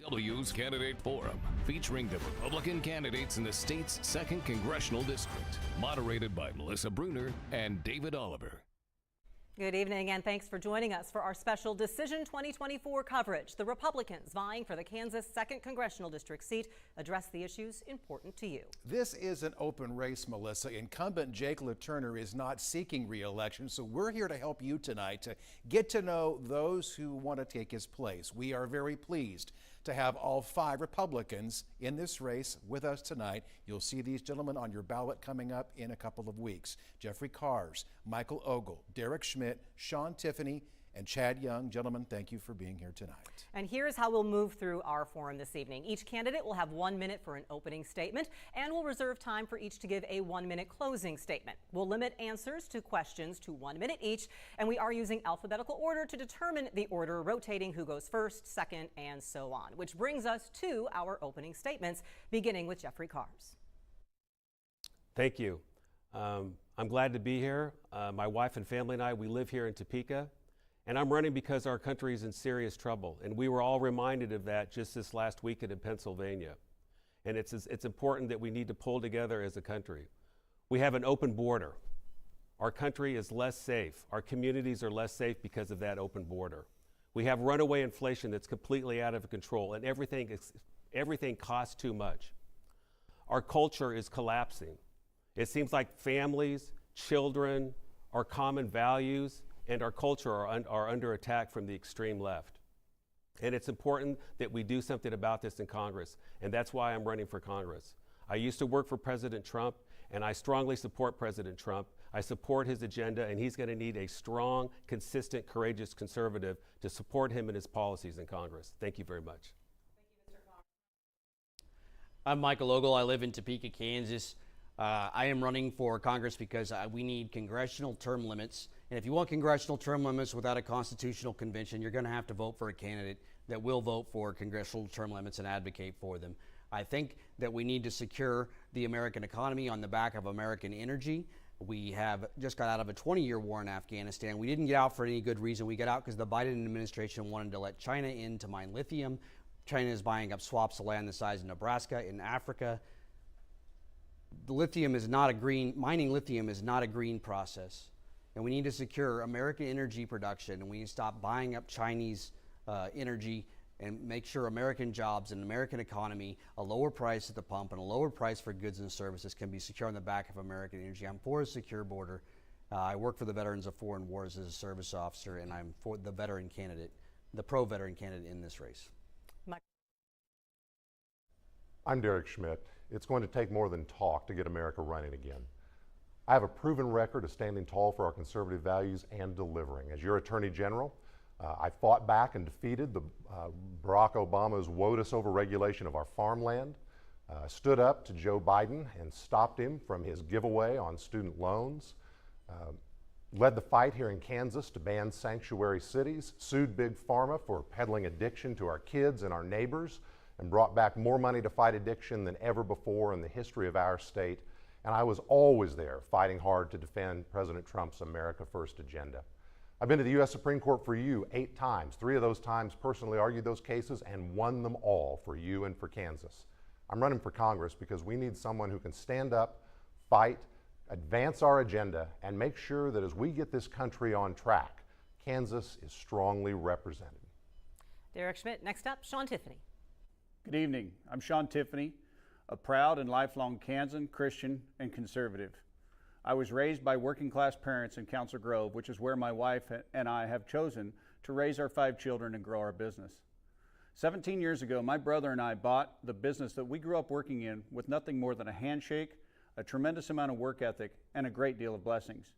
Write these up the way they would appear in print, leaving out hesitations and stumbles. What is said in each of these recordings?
KCW's Candidate Forum, featuring the Republican candidates in the state's 2nd Congressional District, moderated by Melissa Bruner and David Oliver. Good evening and thanks for joining us for our special Decision 2024 coverage. The Republicans vying for the Kansas 2nd Congressional District seat address the issues important to you. This is an open race, Melissa. Incumbent Jake LaTurner is not seeking re-election, so we're here to help you tonight to get to know those who want to take his place. We are very pleased to have all 5 Republicans in this race with us tonight. You'll see these gentlemen on your ballot coming up in a couple of weeks. Jeffrey Kahrs, Michael Ogle, Derek Schmidt, Schmidt Tiffany, and Chad Young. Gentlemen, thank you for being here tonight. And here's how we'll move through our forum this evening. Each candidate will have 1 minute for an opening statement, and we'll reserve time for each to give a 1-minute closing statement. We'll limit answers to questions to 1 minute each, and we are using alphabetical order to determine the order, rotating who goes first, second, and so on. Which brings us to our opening statements, beginning with Jeffrey Kahrs. Thank you. I'm glad to be here. My wife and family and I, we live here in Topeka. And I'm running because our country is in serious trouble. And we were all reminded of that just this last weekend in Pennsylvania. And it's important that we need to pull together as a country. We have an open border. Our country is less safe. Our communities are less safe because of that open border. We have runaway inflation that's completely out of control, and everything costs too much. Our culture is collapsing. It seems like families, children, our common values, and our culture are under attack from the extreme left. And it's important that we do something about this in Congress, and that's why I'm running for Congress. I used to work for President Trump, and I strongly support President Trump. I support his agenda, and he's going to need a strong, consistent, courageous conservative to support him and his policies in Congress. Thank you very much. Thank you, Mr. Kahrs. I'm Michael Ogle. I live in Topeka, Kansas. I am running for Congress because we need congressional term limits. And if you want congressional term limits without a constitutional convention, you're going to have to vote for a candidate that will vote for congressional term limits and advocate for them. I think that we need to secure the American economy on the back of American energy. We have just got out of a 20-year war in Afghanistan. We didn't get out for any good reason. We got out because the Biden administration wanted to let China in to mine lithium. China is buying up swaths of land the size of Nebraska in Africa. Mining lithium is not a green process. And we need to secure American energy production, and we need to stop buying up Chinese energy and make sure American jobs and American economy, a lower price at the pump and a lower price for goods and services can be secure on the back of American energy. I'm for a secure border. I work for the Veterans of Foreign Wars as a service officer, and I'm for the veteran candidate, the pro-veteran candidate in this race. I'm Derek Schmidt. It's going to take more than talk to get America running again. I have a proven record of standing tall for our conservative values and delivering. As your Attorney General, I fought back and defeated Barack Obama's WOTUS overregulation of our farmland, stood up to Joe Biden and stopped him from his giveaway on student loans, led the fight here in Kansas to ban sanctuary cities, sued Big Pharma for peddling addiction to our kids and our neighbors, and brought back more money to fight addiction than ever before in the history of our state. And I was always there fighting hard to defend President Trump's America First agenda. I've been to the U.S. Supreme Court for you 8 times. 3 of those times personally argued those cases and won them all for you and for Kansas. I'm running for Congress because we need someone who can stand up, fight, advance our agenda, and make sure that as we get this country on track, Kansas is strongly represented. Derek Schmidt. Next up, Schmidt Tiffany. Good evening. I'm Schmidt Tiffany, a proud and lifelong Kansan, Christian, and conservative. I was raised by working class parents in Council Grove, which is where my wife and I have chosen to raise our 5 children and grow our business. 17 years ago, my brother and I bought the business that we grew up working in with nothing more than a handshake, a tremendous amount of work ethic, and a great deal of blessings.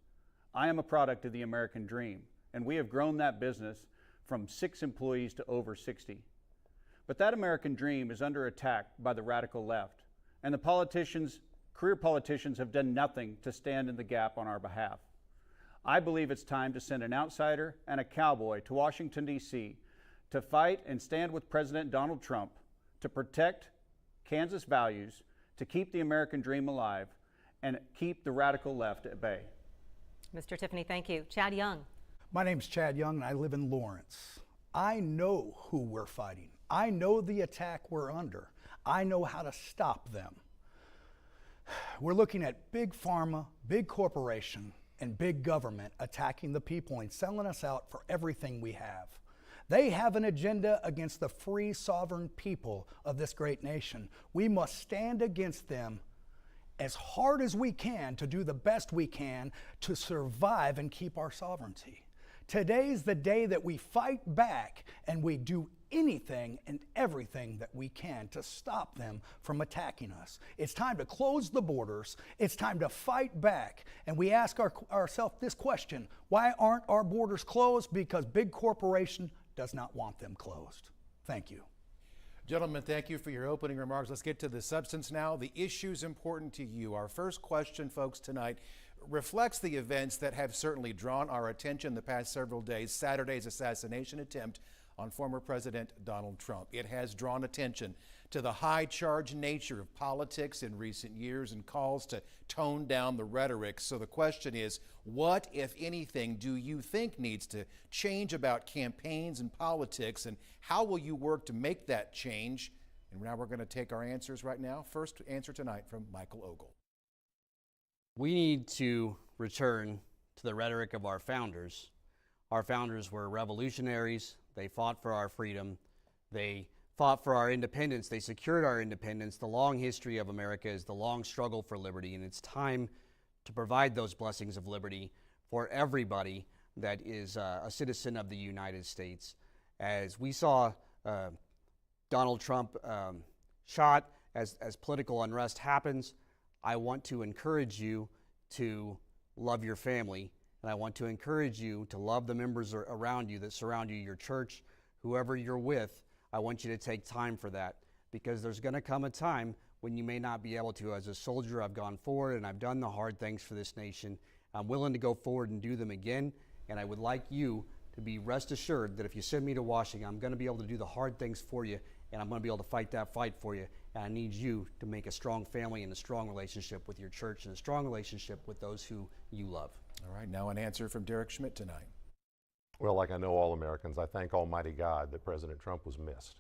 I am a product of the American dream, and we have grown that business from 6 employees to over 60. But that American dream is under attack by the radical left, and the career politicians have done nothing to stand in the gap on our behalf. I believe it's time to send an outsider and a cowboy to Washington, D.C. to fight and stand with President Donald Trump to protect Kansas values, to keep the American dream alive, and keep the radical left at bay. Mr. Tiffany, thank you. Chad Young. My name's Chad Young, and I live in Lawrence. I know who we're fighting. I know the attack we're under. I know how to stop them. We're looking at big pharma, big corporation, and big government attacking the people and selling us out for everything we have. They have an agenda against the free, sovereign people of this great nation. We must stand against them as hard as we can to do the best we can to survive and keep our sovereignty. Today's the day that we fight back and we do anything and everything that we can to stop them from attacking us. It's time to close the borders. It's time to fight back. And we ask ourselves this question: why aren't our borders closed? Because big corporation does not want them closed. Thank you. Gentlemen, thank you for your opening remarks. Let's get to the substance now. The issues important to you. Our first question, folks, tonight reflects the events that have certainly drawn our attention the past several days. Saturday's assassination attempt on former President Donald Trump. It has drawn attention to the high-charged nature of politics in recent years and calls to tone down the rhetoric. So the question is, what, if anything, do you think needs to change about campaigns and politics, and how will you work to make that change? And now we're going to take our answers right now. First answer tonight from Michael Ogle. We need to return to the rhetoric of our founders. Our founders were revolutionaries. They fought for our freedom. They fought for our independence. They secured our independence. The long history of America is the long struggle for liberty, and it's time to provide those blessings of liberty for everybody that is a citizen of the United States. As we saw Donald Trump shot, as political unrest happens, I want to encourage you to love your family, and I want to encourage you to love the members around you that surround you, your church, whoever you're with. I want you to take time for that, because there's going to come a time when you may not be able to. As a soldier, I've gone forward and I've done the hard things for this nation. I'm willing to go forward and do them again, and I would like you to be rest assured that if you send me to Washington, I'm going to be able to do the hard things for you, and I'm going to be able to fight that fight for you. And I need you to make a strong family and a strong relationship with your church and a strong relationship with those who you love. All right, now an answer from Derek Schmidt tonight. Well, like I know all Americans, I thank Almighty God that President Trump was missed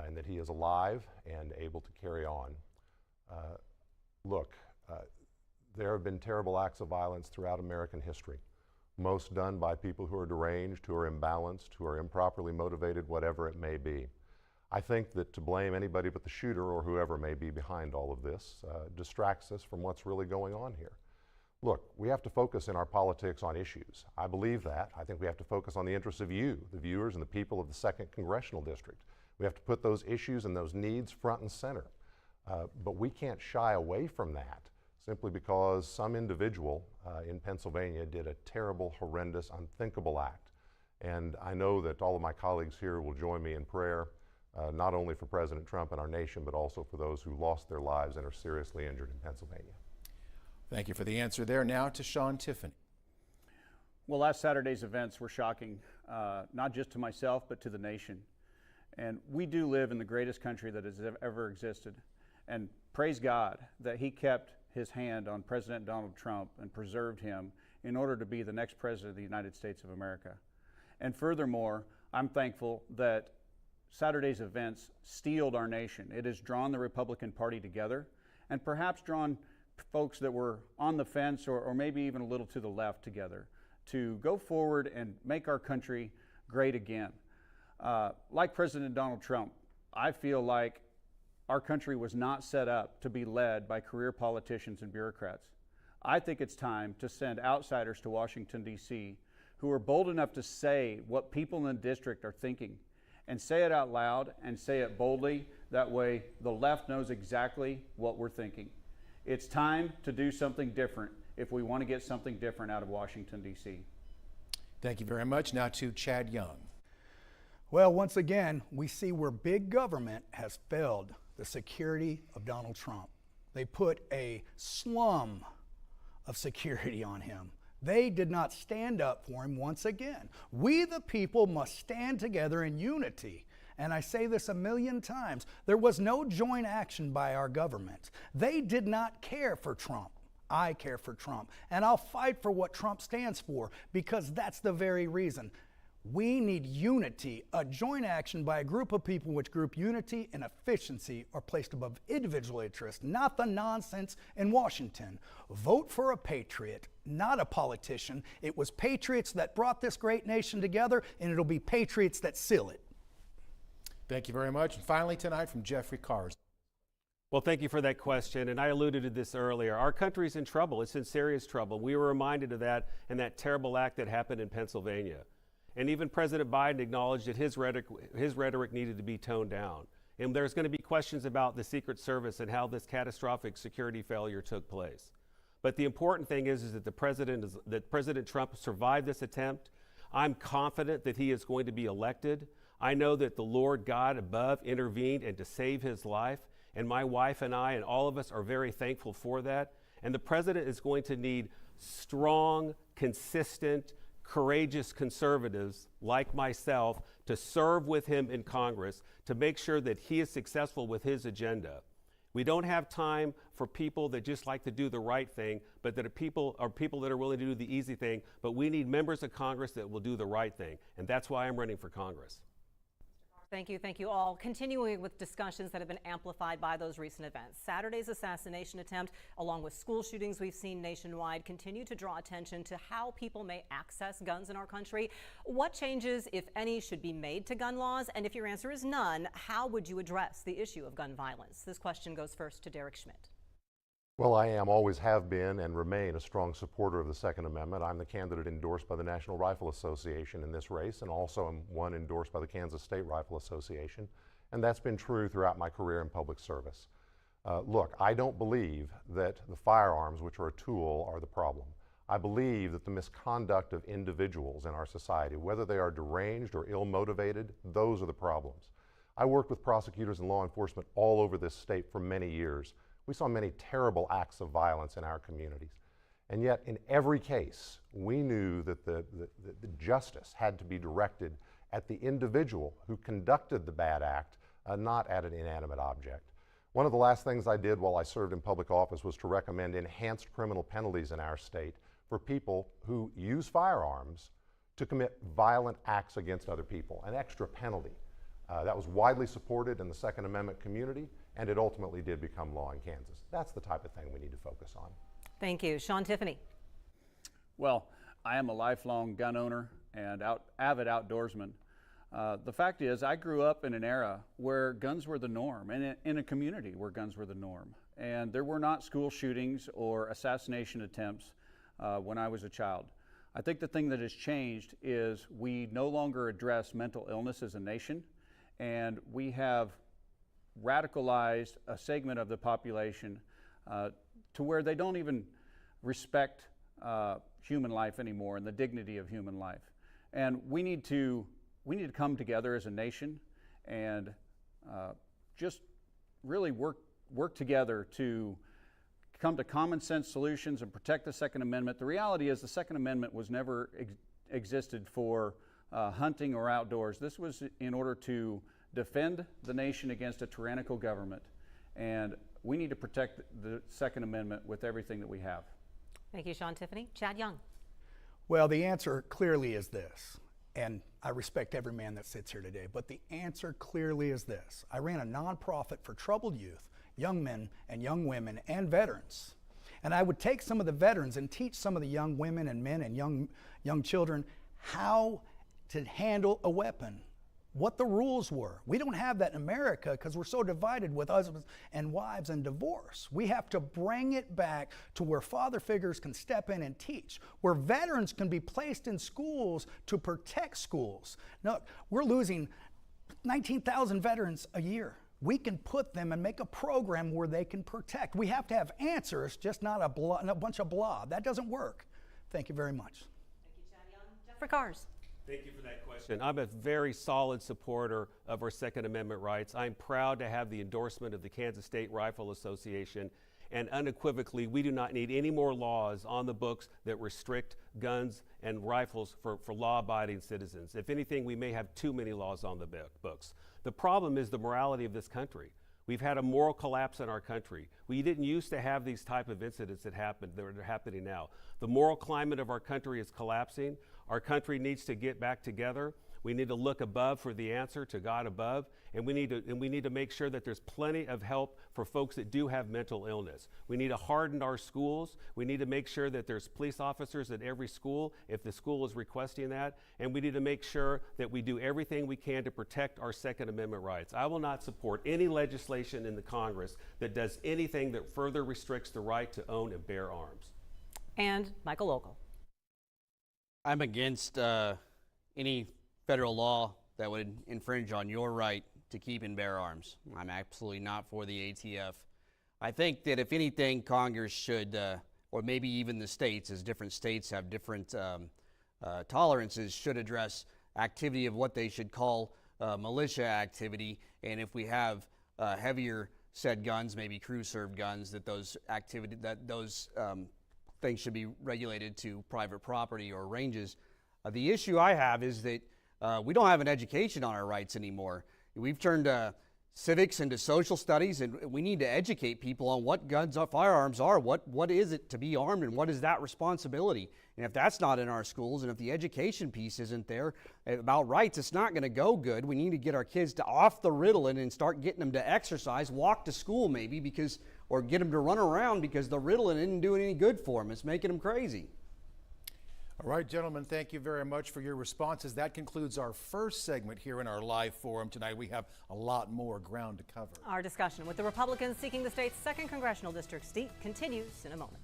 and that he is alive and able to carry on. Look, there have been terrible acts of violence throughout American history, most done by people who are deranged, who are imbalanced, who are improperly motivated, whatever it may be. I think that to blame anybody but the shooter or whoever may be behind all of this distracts us from what's really going on here. Look, we have to focus in our politics on issues. I believe that. I think we have to focus on the interests of you, the viewers, and the people of the 2nd Congressional District. We have to put those issues and those needs front and center. But we can't shy away from that simply because some individual in Pennsylvania did a terrible, horrendous, unthinkable act. And I know that all of my colleagues here will join me in prayer, not only for President Trump and our nation, but also for those who lost their lives and are seriously injured in Pennsylvania. Thank you for the answer there. Now to Sean Tiffany. Well, last Saturday's events were shocking, not just to myself, but to the nation. And we do live in the greatest country that has ever existed. And praise God that he kept his hand on President Donald Trump and preserved him in order to be the next president of the United States of America. And furthermore, I'm thankful that Saturday's events steeled our nation. It has drawn the Republican Party together and perhaps drawn folks that were on the fence or maybe even a little to the left together to go forward and make our country great again. Like President Donald Trump, I feel like our country was not set up to be led by career politicians and bureaucrats. I think it's time to send outsiders to Washington, D.C. who are bold enough to say what people in the district are thinking and say it out loud and say it boldly. That way the left knows exactly what we're thinking. It's time to do something different if we want to get something different out of Washington, D.C. Thank you very much. Now to Chad Young. Well, once again, we see where big government has failed the security of Donald Trump. They put a slum of security on him. They did not stand up for him once again. We, the people, must stand together in unity. And I say this a million times, there was no joint action by our government. They did not care for Trump. I care for Trump, and I'll fight for what Trump stands for, because that's the very reason. We need unity. A joint action by a group of people in which group unity and efficiency are placed above individual interest, not the nonsense in Washington. Vote for a patriot, not a politician. It was patriots that brought this great nation together, and it'll be patriots that seal it. Thank you very much. And finally tonight from Jeffrey Kahrs. Well, thank you for that question, and I alluded to this earlier. Our country's in trouble. It's in serious trouble. We were reminded of that in that terrible act that happened in Pennsylvania. And even President Biden acknowledged that his rhetoric needed to be toned down. And there's going to be questions about the Secret Service and how this catastrophic security failure took place. But the important thing is that President Trump survived this attempt. I'm confident that he is going to be elected. I know that the Lord God above intervened and to save his life. And my wife and I and all of us are very thankful for that. And the president is going to need strong, consistent, courageous conservatives like myself to serve with him in Congress to make sure that he is successful with his agenda. We don't have time for people that just like to do the right thing, but that are people that are willing to do the easy thing. But we need members of Congress that will do the right thing. And that's why I'm running for Congress. Thank you all. Continuing with discussions that have been amplified by those recent events. Saturday's assassination attempt, along with school shootings we've seen nationwide, continue to draw attention to how people may access guns in our country. What changes, if any, should be made to gun laws? And if your answer is none, how would you address the issue of gun violence? This question goes first to Derek Schmidt. Well, I always have been, and remain a strong supporter of the Second Amendment. I'm the candidate endorsed by the National Rifle Association in this race, and also am one endorsed by the Kansas State Rifle Association. And that's been true throughout my career in public service. Look, I don't believe that the firearms, which are a tool, are the problem. I believe that the misconduct of individuals in our society, whether they are deranged or ill-motivated, those are the problems. I worked with prosecutors and law enforcement all over this state for many years. We saw many terrible acts of violence in our communities. And yet, in every case, we knew that the justice had to be directed at the individual who conducted the bad act, not at an inanimate object. One of the last things I did while I served in public office was to recommend enhanced criminal penalties in our state for people who use firearms to commit violent acts against other people, an extra penalty. That was widely supported in the Second Amendment community, and it ultimately did become law in Kansas. That's the type of thing we need to focus on. Thank you. Sean Tiffany. Well, I am a lifelong gun owner and avid outdoorsman. The fact is, I grew up in an era where guns were the norm, and in a community where guns were the norm. And there were not school shootings or assassination attempts when I was a child. I think the thing that has changed is we no longer address mental illness as a nation, and we have radicalized a segment of the population to where they don't even respect human life anymore and the dignity of human life. And we need to come together as a nation and just really work together to come to common sense solutions and protect the Second Amendment. The reality is the Second Amendment was never existed for hunting or outdoors. This was in order to defend the nation against a tyrannical government, and we need to protect the Second Amendment with everything that we have. Thank you, Sean Tiffany. Chad Young. Well, the answer clearly is this, and I respect every man that sits here today, but the answer clearly is this. I ran a nonprofit for troubled youth, young men and young women and veterans, and I would take some of the veterans and teach some of the young women and men and young children how to handle a weapon, what the rules were. We don't have that in America because we're so divided with husbands and wives and divorce. We have to bring it back to where father figures can step in and teach, where veterans can be placed in schools to protect schools. Now, we're losing 19,000 veterans a year. We can put them and make a program where they can protect. We have to have answers, just not a bunch of blah. That doesn't work. Thank you very much. Thank you, Chad Young. Jeffrey Kahrs. Thank you for that question. I'm a very solid supporter of our Second Amendment rights. I'm proud to have the endorsement of the Kansas State Rifle Association, and unequivocally, we do not need any more laws on the books that restrict guns and rifles for law-abiding citizens. If anything, we may have too many laws on the books. The problem is the morality of this country. We've had a moral collapse in our country. We didn't used to have these type of incidents that are happening now. The moral climate of our country is collapsing. Our country needs to get back together. We need to look above for the answer to God above, and we need to make sure that there's plenty of help for folks that do have mental illness. We need to harden our schools. We need to make sure that there's police officers at every school if the school is requesting that, and we need to make sure that we do everything we can to protect our Second Amendment rights. I will not support any legislation in the Congress that does anything that further restricts the right to own and bear arms. And Michael Ogle. I'm against any federal law that would infringe on your right to keep and bear arms. I'm absolutely not for the ATF. I think that if anything, Congress should, or maybe even the states, as different states have different tolerances, should address activity of what they should call militia activity. And if we have heavier said guns, maybe crew-served guns, that those things should be regulated to private property or ranges. The issue I have is that we don't have an education on our rights anymore. We've turned civics into social studies, and we need to educate people on what guns or firearms are, what is it to be armed, and what is that responsibility. And if that's not in our schools, and if the education piece isn't there about rights, it's not going to go good. We need to get our kids to off the Ritalin and start getting them to exercise, walk to school maybe, or get them to run around, because the Ritalin isn't doing any good for them. It's making them crazy. All right, gentlemen, thank you very much for your responses. That concludes our first segment here in our live forum tonight. We have a lot more ground to cover. Our discussion with the Republicans seeking the state's 2nd congressional district seat continues in a moment.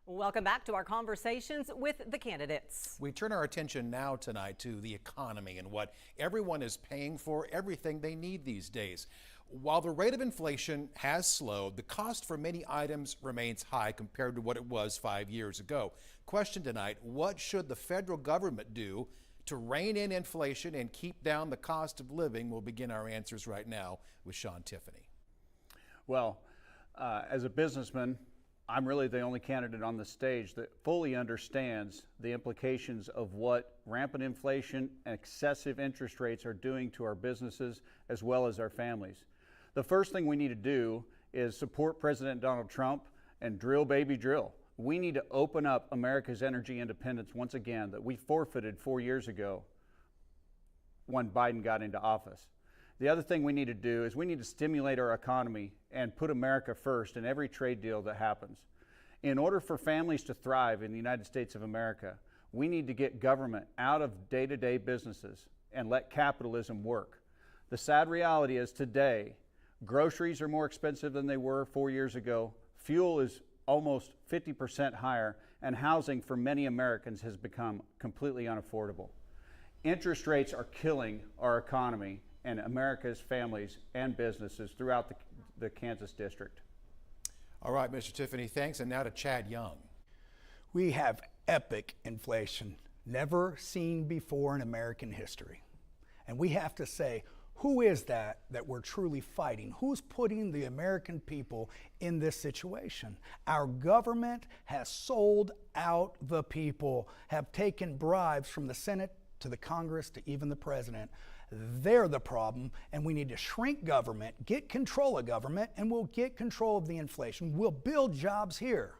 Welcome back to our conversations with the candidates. We turn our attention now tonight to the economy and what everyone is paying for everything they need these days. While the rate of inflation has slowed, the cost for many items remains high compared to what it was 5 years ago. Question tonight, what should the federal government do to rein in inflation and keep down the cost of living? We'll begin our answers right now with Schmidt Tiffany. Well, as a businessman, I'm really the only candidate on the stage that fully understands the implications of what rampant inflation and excessive interest rates are doing to our businesses as well as our families. The first thing we need to do is support President Donald Trump and drill, baby, drill. We need to open up America's energy independence once again that we forfeited 4 years ago when Biden got into office. The other thing we need to do is we need to stimulate our economy and put America first in every trade deal that happens. In order for families to thrive in the United States of America, we need to get government out of day-to-day businesses and let capitalism work. The sad reality is today, groceries are more expensive than they were 4 years ago, fuel is almost 50% higher, and housing for many Americans has become completely unaffordable. Interest rates are killing our economy and America's families and businesses throughout the Kansas district. All right, Mr. Tiffany, thanks. And now to Chad Young. We have epic inflation, never seen before in American history. And we have to say, who is that we're truly fighting? Who's putting the American people in this situation? Our government has sold out the people, have taken bribes from the Senate to the Congress to even the president. They're the problem, and we need to shrink government, get control of government, and we'll get control of the inflation. We'll build jobs here.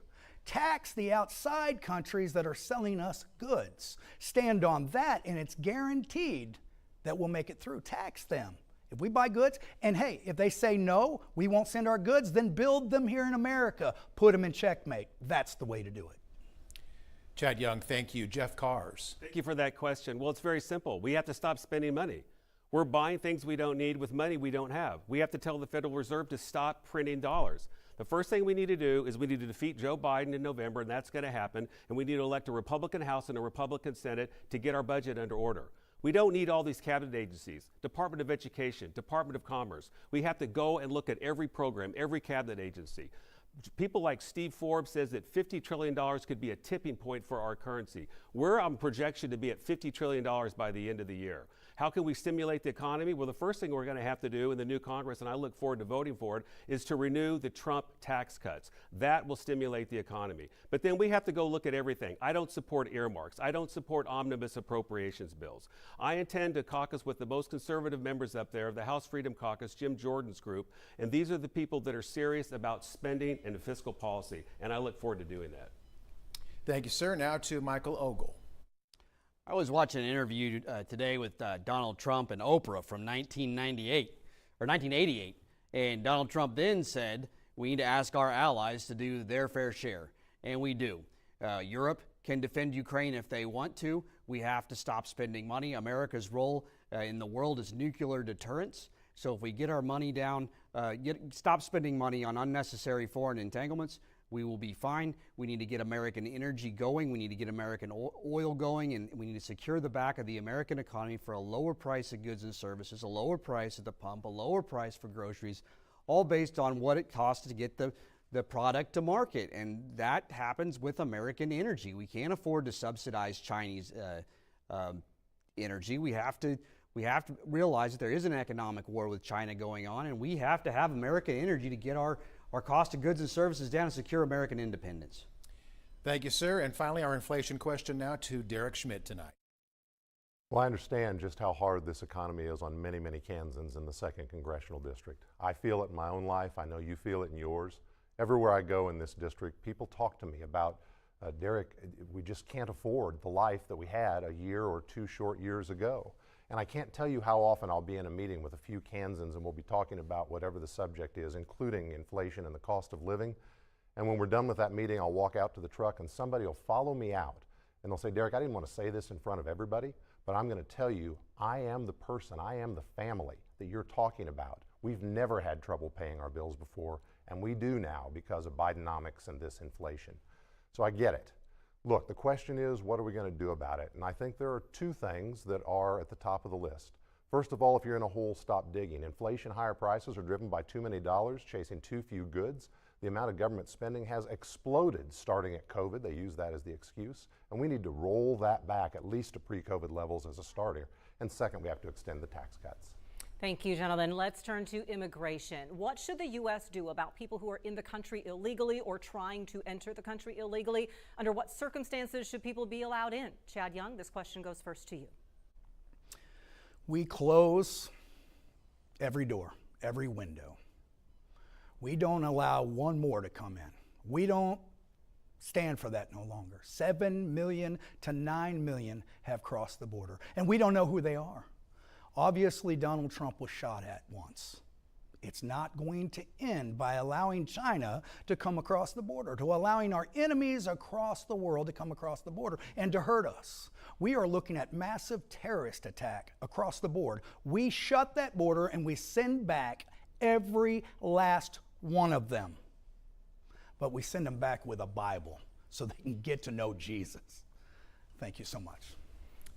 Tax the outside countries that are selling us goods. Stand on that, and it's guaranteed that we'll make it through. Tax them. If we buy goods, and hey, if they say no, we won't send our goods, then build them here in America. Put them in checkmate. That's the way to do it. Chad Young, thank you. Jeff Kahrs. Thank you for that question. Well, it's very simple. We have to stop spending money. We're buying things we don't need with money we don't have. We have to tell the Federal Reserve to stop printing dollars. The first thing we need to do is we need to defeat Joe Biden in November, and that's going to happen. And we need to elect a Republican House and a Republican Senate to get our budget under order. We don't need all these cabinet agencies, Department of Education, Department of Commerce. We have to go and look at every program, every cabinet agency. People like Steve Forbes says that $50 trillion could be a tipping point for our currency. We're on projection to be at $50 trillion by the end of the year. How can we stimulate the economy? Well, the first thing we're going to have to do in the new Congress, and I look forward to voting for it, is to renew the Trump tax cuts. That will stimulate the economy. But then we have to go look at everything. I don't support earmarks. I don't support omnibus appropriations bills. I intend to caucus with the most conservative members up there of the House Freedom Caucus, Jim Jordan's group, and these are the people that are serious about spending and fiscal policy, and I look forward to doing that. Thank you, sir. Now to Michael Ogle. I was watching an interview today with Donald Trump and Oprah from 1988, and Donald Trump then said we need to ask our allies to do their fair share, and we do. Europe can defend Ukraine if they want to. We have to stop spending money. America's role in the world is nuclear deterrence. So if we get our money down, stop spending money on unnecessary foreign entanglements, we will be fine. We need to get American energy going. We need to get American oil going, and we need to secure the back of the American economy for a lower price of goods and services, a lower price at the pump, a lower price for groceries, all based on what it costs to get the product to market. And that happens with American energy. We can't afford to subsidize Chinese energy. We have to realize that there is an economic war with China going on, and we have to have American energy to get our cost of goods and services down and secure American independence. Thank you, sir. And finally, our inflation question now to Derek Schmidt tonight. Well, I understand just how hard this economy is on many, many Kansans in the 2nd Congressional District. I feel it in my own life. I know you feel it in yours. Everywhere I go in this district, people talk to me about, Derek, we just can't afford the life that we had a year or 2 short years ago. And I can't tell you how often I'll be in a meeting with a few Kansans and we'll be talking about whatever the subject is, including inflation and the cost of living. And when we're done with that meeting, I'll walk out to the truck and somebody will follow me out. And they'll say, Derek, I didn't want to say this in front of everybody, but I'm going to tell you, I am the person, I am the family that you're talking about. We've never had trouble paying our bills before, and we do now because of Bidenomics and this inflation. So I get it. Look, the question is, what are we going to do about it? And I think there are 2 things that are at the top of the list. First of all, if you're in a hole, stop digging. Inflation, higher prices are driven by too many dollars chasing too few goods. The amount of government spending has exploded starting at COVID. They use that as the excuse. And we need to roll that back at least to pre-COVID levels as a starter. And second, we have to extend the tax cuts. Thank you, gentlemen. Let's turn to immigration. What should the U.S. do about people who are in the country illegally or trying to enter the country illegally? Under what circumstances should people be allowed in? Chad Young, this question goes first to you. We close every door, every window. We don't allow one more to come in. We don't stand for that no longer. 7 million to 9 million have crossed the border, and we don't know who they are. Obviously, Donald Trump was shot at once. It's not going to end by allowing China to come across the border, to allowing our enemies across the world to come across the border and to hurt us. We are looking at massive terrorist attack across the board. We shut that border and we send back every last one of them. But we send them back with a Bible so they can get to know Jesus. Thank you so much.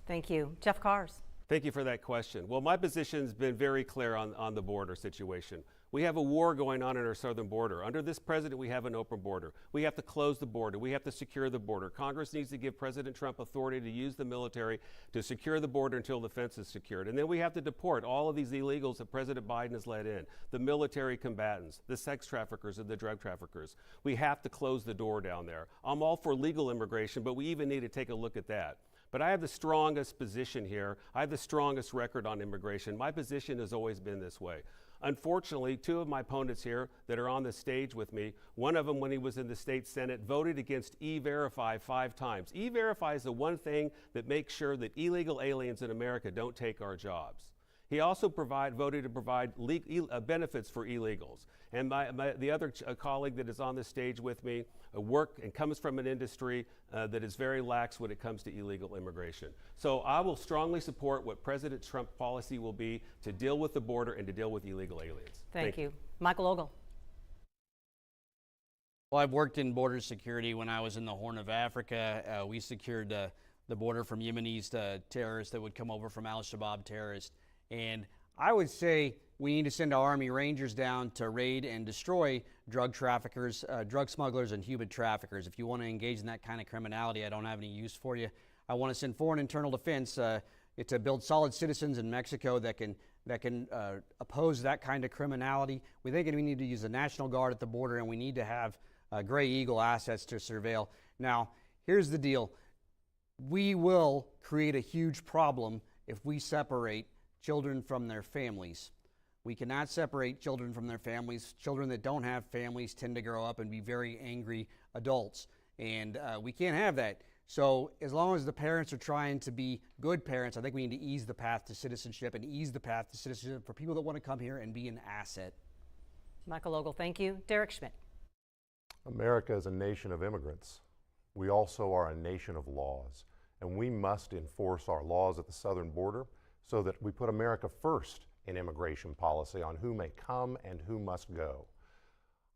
Thank you. Jeff Kahrs. Thank you for that question. Well, my position's been very clear on the border situation. We have a war going on our southern border. Under this president, we have an open border. We have to close the border. We have to secure the border. Congress needs to give President Trump authority to use the military to secure the border until the fence is secured. And then we have to deport all of these illegals that President Biden has let in, the military combatants, the sex traffickers, and the drug traffickers. We have to close the door down there. I'm all for legal immigration, but we even need to take a look at that. But I have the strongest position here. I have the strongest record on immigration. My position has always been this way. Unfortunately, two of my opponents here that are on the stage with me, one of them when he was in the state Senate voted against E-Verify 5 times. E-Verify is the one thing that makes sure that illegal aliens in America don't take our jobs. He also voted to provide benefits for illegals. And the other colleague that is on the stage with me comes from an industry that is very lax when it comes to illegal immigration. So I will strongly support what President Trump's policy will be to deal with the border and to deal with illegal aliens. Thank you. Michael Ogle. Well, I've worked in border security when I was in the Horn of Africa. We secured the border from Yemenis terrorists that would come over from al-Shabaab terrorists. And I would say we need to send our Army Rangers down to raid and destroy drug traffickers, drug smugglers, and human traffickers. If you want to engage in that kind of criminality, I don't have any use for you. I want to send Foreign Internal Defense to build solid citizens in Mexico that can oppose that kind of criminality. We think we need to use the National Guard at the border, and we need to have Gray Eagle assets to surveil. Now, here's the deal. We will create a huge problem if we separate children from their families. We cannot separate children from their families. Children that don't have families tend to grow up and be very angry adults, and we can't have that. So as long as the parents are trying to be good parents, I think we need to ease the path to citizenship and ease the path to citizenship for people that want to come here and be an asset. Michael Ogle, thank you. Derek Schmidt. America is a nation of immigrants. We also are a nation of laws, and we must enforce our laws at the southern border so that we put America first in immigration policy on who may come and who must go.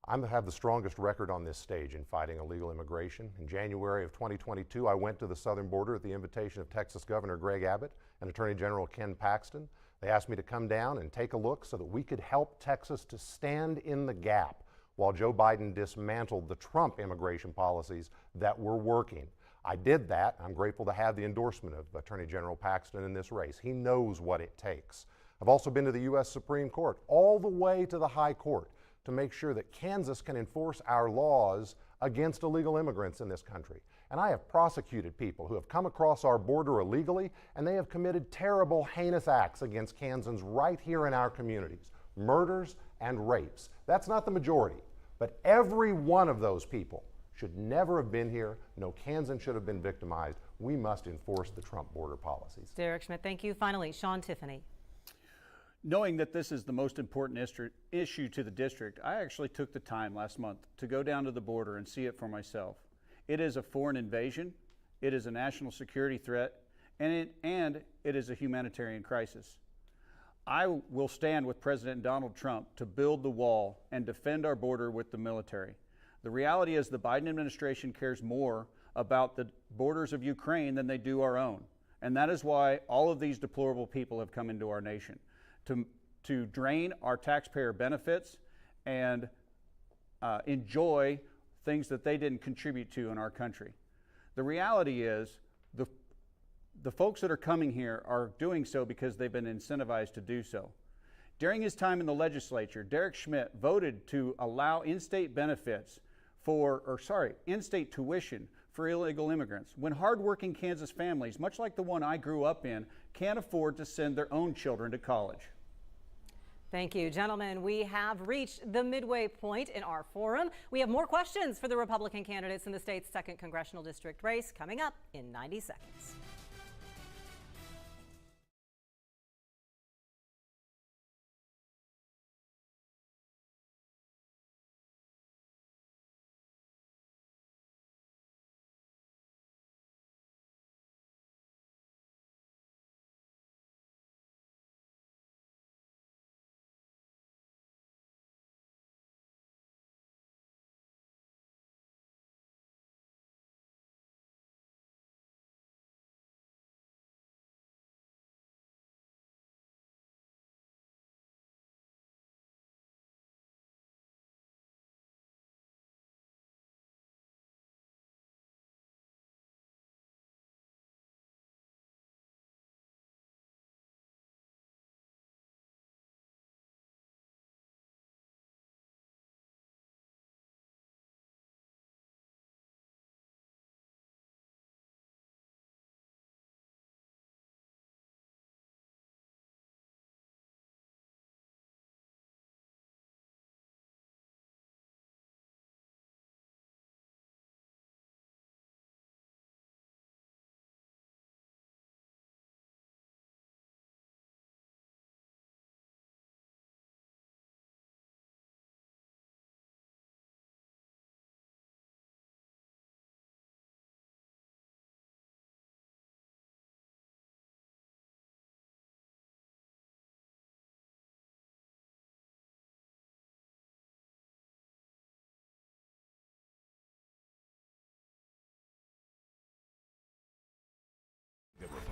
I have the strongest record on this stage in fighting illegal immigration. In January of 2022, I went to the southern border at the invitation of Texas Governor Greg Abbott and Attorney General Ken Paxton. They asked me to come down and take a look so that we could help Texas to stand in the gap while Joe Biden dismantled the Trump immigration policies that were working. I did that. I'm grateful to have the endorsement of Attorney General Paxton in this race. He knows what it takes. I've also been to the U.S. Supreme Court, all the way to the High Court, to make sure that Kansas can enforce our laws against illegal immigrants in this country. And I have prosecuted people who have come across our border illegally, and they have committed terrible, heinous acts against Kansans right here in our communities, murders and rapes. That's not the majority, but every one of those people should never have been here. No Kansan should have been victimized. We must enforce the Trump border policies. Derek Schmidt, thank you. Finally, Sean Tiffany. Knowing that this is the most important issue to the district, I actually took the time last month to go down to the border and see it for myself. It is a foreign invasion, it is a national security threat, and it is a humanitarian crisis. I will stand with President Donald Trump to build the wall and defend our border with the military. The reality is the Biden administration cares more about the borders of Ukraine than they do our own. And that is why all of these deplorable people have come into our nation, to drain our taxpayer benefits and enjoy things that they didn't contribute to in our country. The reality is the folks that are coming here are doing so because they've been incentivized to do so. During his time in the legislature, Derek Schmidt voted to allow in-state benefits in-state tuition for illegal immigrants, when hardworking Kansas families, much like the one I grew up in, can't afford to send their own children to college. Thank you, gentlemen. We have reached the midway point in our forum. We have more questions for the Republican candidates in the state's 2nd congressional district race coming up in 90 seconds.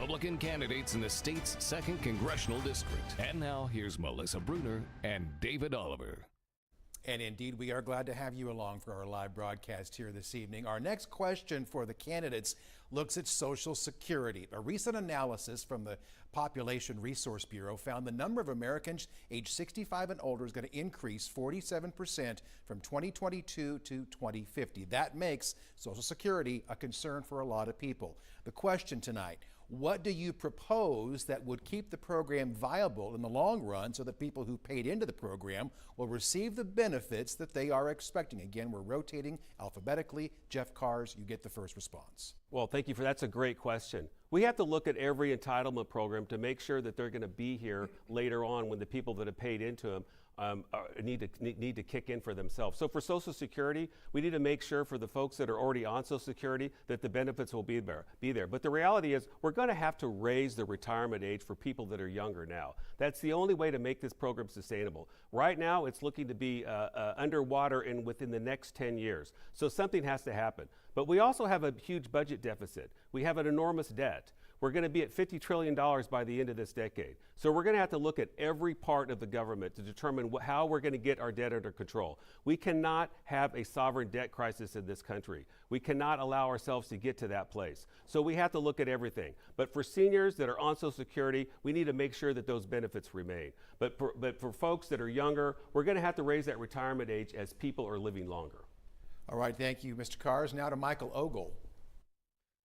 Republican candidates in the state's 2nd Congressional District. And now, here's Melissa Bruner and David Oliver. And indeed, we are glad to have you along for our live broadcast here this evening. Our next question for the candidates looks at Social Security. A recent analysis from the Population Resource Bureau found the number of Americans aged 65 and older is going to increase 47% from 2022 to 2050. That makes Social Security a concern for a lot of people. The question tonight: what do you propose that would keep the program viable in the long run so that people who paid into the program will receive the benefits that they are expecting? Again, we're rotating alphabetically. Jeff Kahrs, you get the first response. Well, thank you that's a great question. We have to look at every entitlement program to make sure that they're going to be here later on when the people that have paid into them need to kick in for themselves. So for Social Security, we need to make sure for the folks that are already on Social Security that the benefits will be there. But the reality is we're going to have to raise the retirement age for people that are younger now. That's the only way to make this program sustainable. Right now, it's looking to be underwater within the next 10 years. So something has to happen. But we also have a huge budget deficit. We have an enormous debt. We're going to be at $50 trillion by the end of this decade. So we're going to have to look at every part of the government to determine how we're going to get our debt under control. We cannot have a sovereign debt crisis in this country. We cannot allow ourselves to get to that place. So we have to look at everything. But for seniors that are on Social Security, we need to make sure that those benefits remain. But for folks that are younger, we're going to have to raise that retirement age as people are living longer. All right, thank you, Mr. Kahrs. Now to Michael Ogle.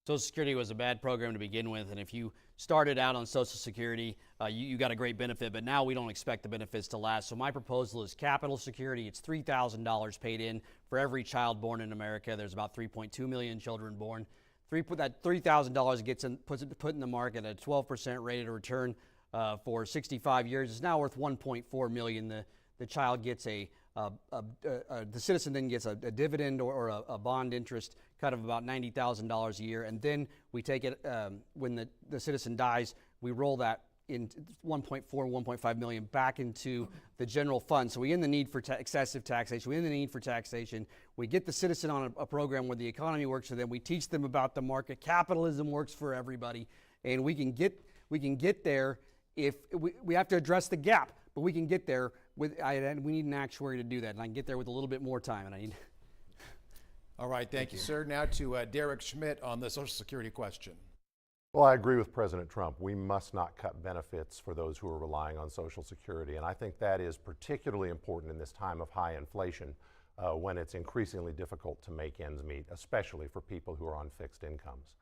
Social Security was a bad program to begin with, and if you started out on Social Security, you got a great benefit, but now we don't expect the benefits to last. So my proposal is Capital Security. It's $3,000 paid in for every child born in America. There's about 3.2 million children born. That $3,000 gets put in the market at a 12% rate of return for 65 years. It's now worth $1.4 million. The child gets the citizen then gets a dividend or a bond interest cut of about $90,000 a year, and then we take it when the citizen dies, we roll that in 1.5 million back into the general fund. So we end the need for excessive taxation. We end the need for taxation. We get the citizen on a program where the economy works for them. We teach them about the market. Capitalism works for everybody, and we can get there if we have to address the gap, but we can get there. We need an actuary to do that, and I can get there with a little bit more time. And All right, thank you, sir. Now to Derek Schmidt on the Social Security question. Well, I agree with President Trump. We must not cut benefits for those who are relying on Social Security, and I think that is particularly important in this time of high inflation when it's increasingly difficult to make ends meet, especially for people who are on fixed incomes.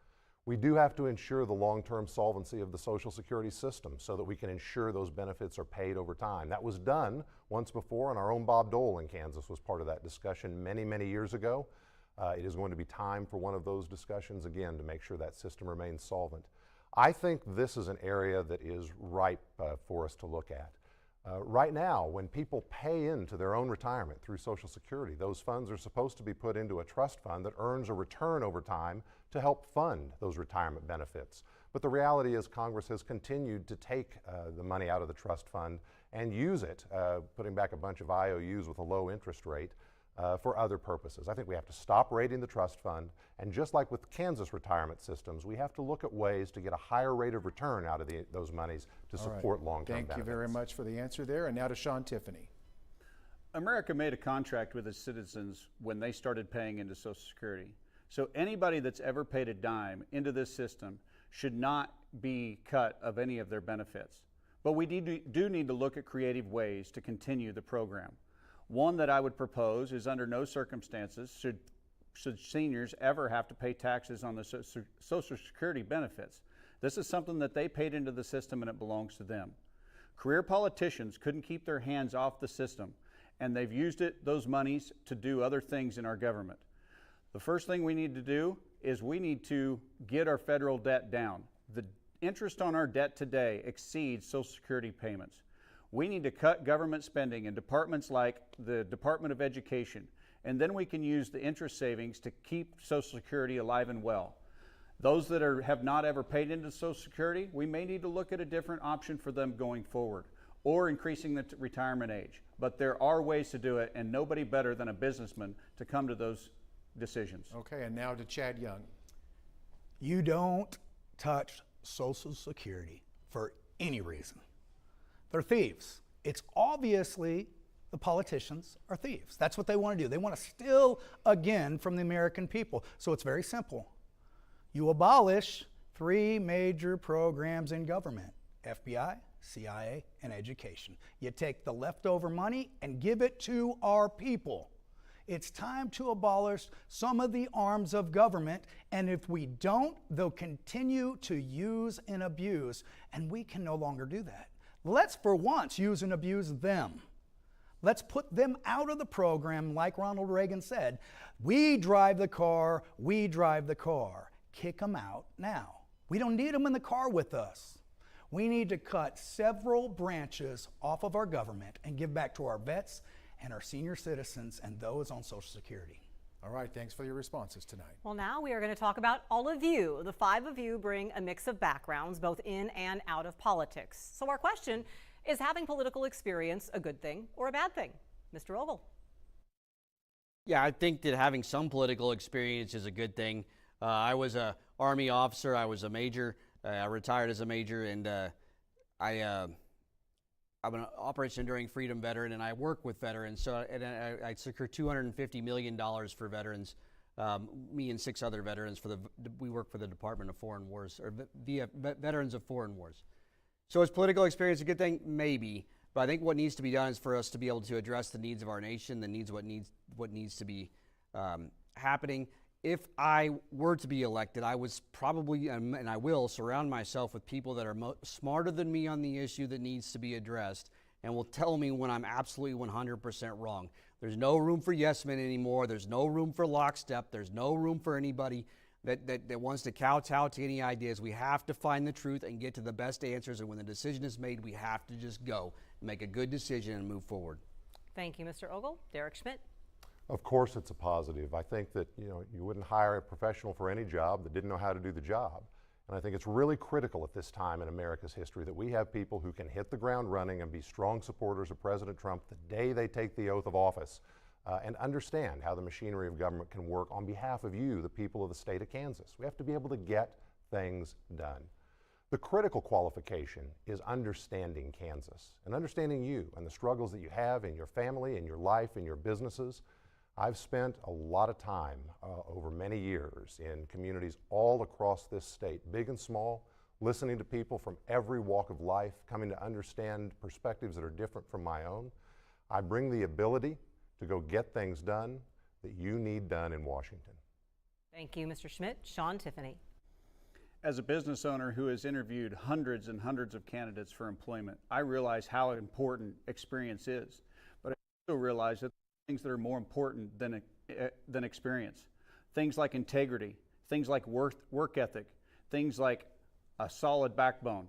We do have to ensure the long-term solvency of the Social Security system so that we can ensure those benefits are paid over time. That was done once before, and our own Bob Dole in Kansas was part of that discussion many, many years ago. It is going to be time for one of those discussions again to make sure that system remains solvent. I think this is an area that is ripe for us to look at. Right now, when people pay into their own retirement through Social Security, those funds are supposed to be put into a trust fund that earns a return over time to help fund those retirement benefits. But the reality is Congress has continued to take the money out of the trust fund and use it, putting back a bunch of IOUs with a low interest rate for other purposes. I think we have to stop raiding the trust fund, and just like with Kansas retirement systems, we have to look at ways to get a higher rate of return out of those monies to support long-term benefits. Thank you very much for the answer there. And now to Sean Tiffany. America made a contract with its citizens when they started paying into Social Security. So anybody that's ever paid a dime into this system should not be cut of any of their benefits. But we do need to look at creative ways to continue the program. One that I would propose is under no circumstances should seniors ever have to pay taxes on the Social Security benefits. This is something that they paid into the system and it belongs to them. Career politicians couldn't keep their hands off the system, and they've used those monies to do other things in our government. The first thing we need to do is we need to get our federal debt down. The interest on our debt today exceeds Social Security payments. We need to cut government spending in departments like the Department of Education, and then we can use the interest savings to keep Social Security alive and well. Those that have not ever paid into Social Security, we may need to look at a different option for them going forward, or increasing the retirement age. But there are ways to do it, and nobody better than a businessman to come to those decisions. Okay, and now to Chad Young. You don't touch Social Security for any reason. They're thieves. It's obviously the politicians are thieves. That's what they want to do. They want to steal again from the American people. So it's very simple. You abolish 3 major programs in government: FBI, CIA, and education. You take the leftover money and give it to our people. It's time to abolish some of the arms of government, and if we don't, they'll continue to use and abuse, and we can no longer do that. Let's for once use and abuse them. Let's put them out of the program like Ronald Reagan said. We drive the car, we drive the car. Kick them out now. We don't need them in the car with us. We need to cut several branches off of our government and give back to our vets and our senior citizens and those on Social Security. All right, thanks for your responses tonight. Well, now we are going to talk about all of you. The 5 of you bring a mix of backgrounds, both in and out of politics. So our question is, having political experience a good thing or a bad thing? Mr. Ogle. Yeah, I think that having some political experience is a good thing. I was a Army officer. I was a major. I retired as a major, and I'm an Operation Enduring Freedom veteran, and I work with veterans. So, I secured $250 million for veterans. Me and 6 other veterans we work for the Department of Foreign Wars, or via Veterans of Foreign Wars. So is political experience a good thing? Maybe. But I think what needs to be done is for us to be able to address the needs of our nation, what needs to be happening. If I were to be elected, I was probably, and I will, surround myself with people that are smarter than me on the issue that needs to be addressed, and will tell me when I'm absolutely 100% wrong. There's no room for yes men anymore. There's no room for lockstep. There's no room for anybody that wants to kowtow to any ideas. We have to find the truth and get to the best answers, and when the decision is made, we have to just go and make a good decision and move forward. Thank you, Mr. Ogle. Derek Schmidt. Of course it's a positive. I think that you wouldn't hire a professional for any job that didn't know how to do the job. And I think it's really critical at this time in America's history that we have people who can hit the ground running and be strong supporters of President Trump the day they take the oath of office, and understand how the machinery of government can work on behalf of you, the people of the state of Kansas. We have to be able to get things done. The critical qualification is understanding Kansas and understanding you and the struggles that you have in your family, in your life, in your businesses. I've spent a lot of time over many years in communities all across this state, big and small, listening to people from every walk of life, coming to understand perspectives that are different from my own. I bring the ability to go get things done that you need done in Washington. Thank you, Mr. Schmidt. Sean Tiffany. As a business owner who has interviewed hundreds and hundreds of candidates for employment, I realize how important experience is. But I also realize that things that are more important than experience. Things like integrity, things like work ethic, things like a solid backbone.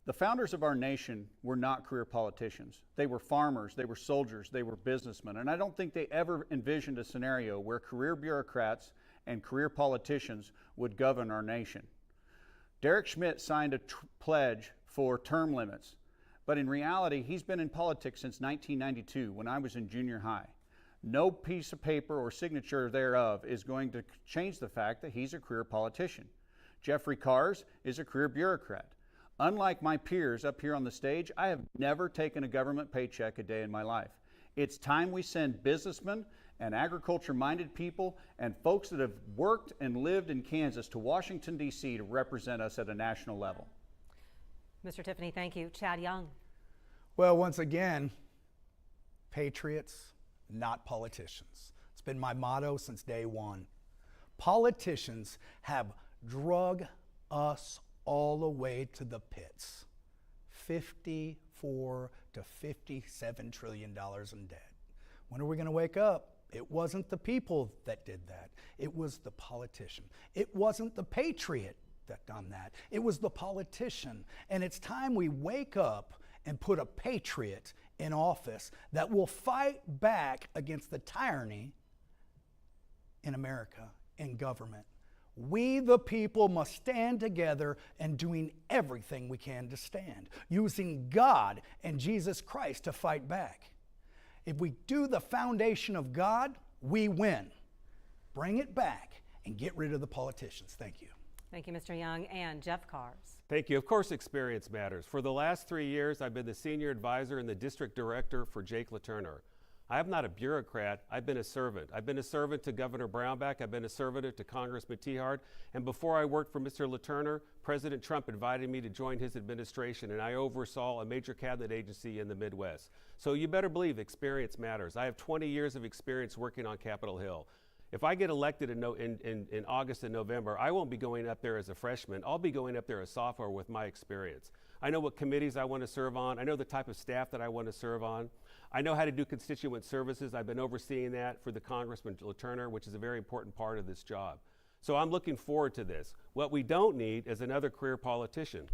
The founders of our nation were not career politicians. They were farmers, they were soldiers, they were businessmen. And I don't think they ever envisioned a scenario where career bureaucrats and career politicians would govern our nation. Derek Schmidt signed a pledge for term limits. But in reality, he's been in politics since 1992 when I was in junior high. No piece of paper or signature thereof is going to change the fact that he's a career politician. Jeffrey Kahrs is a career bureaucrat. Unlike my peers up here on the stage, I have never taken a government paycheck a day in my life. It's time we send businessmen and agriculture-minded people and folks that have worked and lived in Kansas to Washington, D.C. to represent us at a national level. Mr. Tiffany, thank you. Chad Young. Well, once again, patriots, not politicians. It's been my motto since day one. Politicians have drug us all the way to the pits. $54 to $57 trillion in debt. When are we going to wake up? It wasn't the people that did that. It was the politician. It wasn't the patriot that done that. It was the politician. And it's time we wake up and put a patriot in office that will fight back against the tyranny in America, in government. We, the people, must stand together and doing everything we can to stand, using God and Jesus Christ to fight back. If we do the foundation of God, we win. Bring it back and get rid of the politicians. Thank you. Thank you, Mr. Young. And Jeff Kahrs. Thank you. Of course, experience matters. For the last 3 years, I've been the senior advisor and the district director for Jake LaTurner. I am not a bureaucrat. I've been a servant. I've been a servant to Governor Brownback. I've been a servant to Congressman Tiahrt. And before I worked for Mr. LaTurner, President Trump invited me to join his administration, and I oversaw a major cabinet agency in the Midwest. So you better believe experience matters. I have 20 years of experience working on Capitol Hill. If I get elected in August and November, I won't be going up there as a freshman. I'll be going up there as sophomore with my experience. I know what committees I want to serve on. I know the type of staff that I want to serve on. I know how to do constituent services. I've been overseeing that for the Congressman LaTurner, which is a very important part of this job. So I'm looking forward to this. What we don't need is another career politician.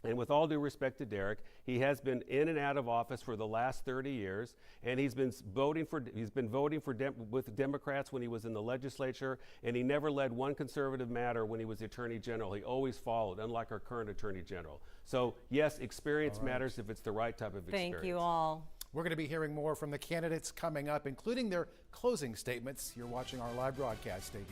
And with all due respect to Derek, he has been in and out of office for the last 30 years, and he's been voting with Democrats when he was in the legislature, and he never led one conservative matter when he was the Attorney General. He always followed, unlike our current Attorney General. So yes, experience matters if it's the right type of experience. Thank you all. We're going to be hearing more from the candidates coming up, including their closing statements. You're watching our live broadcast. Stay here.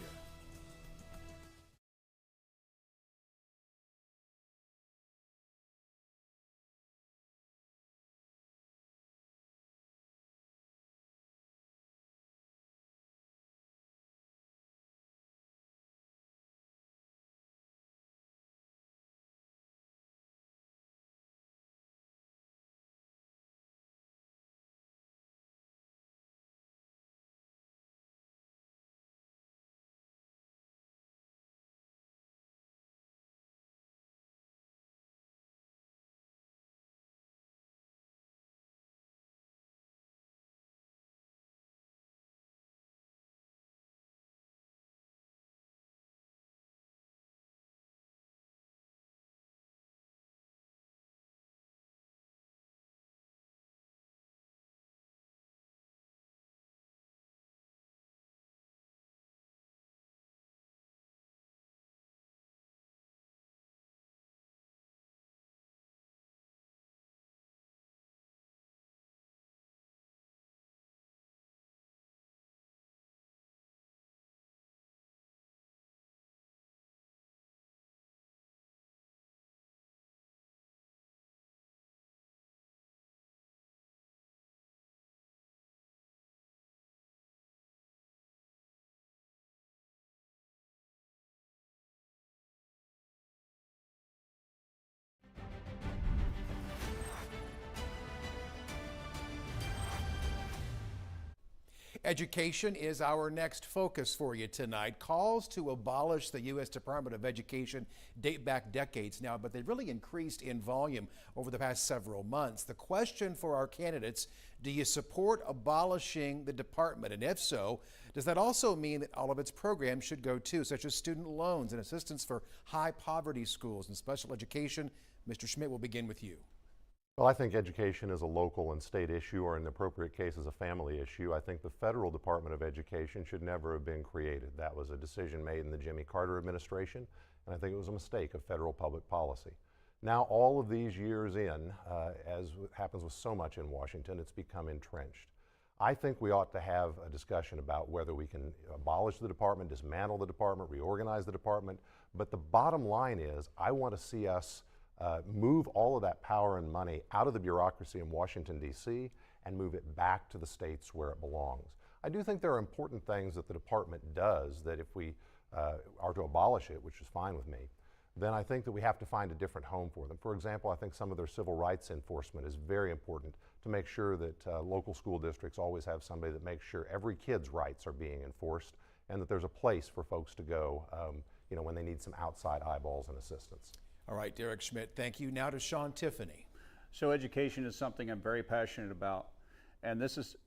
Education is our next focus for you tonight. Calls to abolish the U.S. Department of Education date back decades now, but they've really increased in volume over the past several months. The question for our candidates, do you support abolishing the department? And if so, does that also mean that all of its programs should go too, such as student loans and assistance for high poverty schools and special education? Mr. Schmidt, will begin with you. Well, I think education is a local and state issue, or in the appropriate cases, a family issue. I think the federal Department of Education should never have been created. That was a decision made in the Jimmy Carter administration, and I think it was a mistake of federal public policy. Now, all of these years in, as happens with so much in Washington, it's become entrenched. I think we ought to have a discussion about whether we can abolish the department, dismantle the department, reorganize the department, but the bottom line is I want to see us move all of that power and money out of the bureaucracy in Washington, D.C., and move it back to the states where it belongs. I do think there are important things that the department does that if we are to abolish it, which is fine with me, then I think that we have to find a different home for them. For example, I think some of their civil rights enforcement is very important to make sure that local school districts always have somebody that makes sure every kid's rights are being enforced and that there's a place for folks to go when they need some outside eyeballs and assistance. All right, Derek Schmidt, thank you. Now to Schmidt Tiffany. So education is something I'm very passionate about, and this is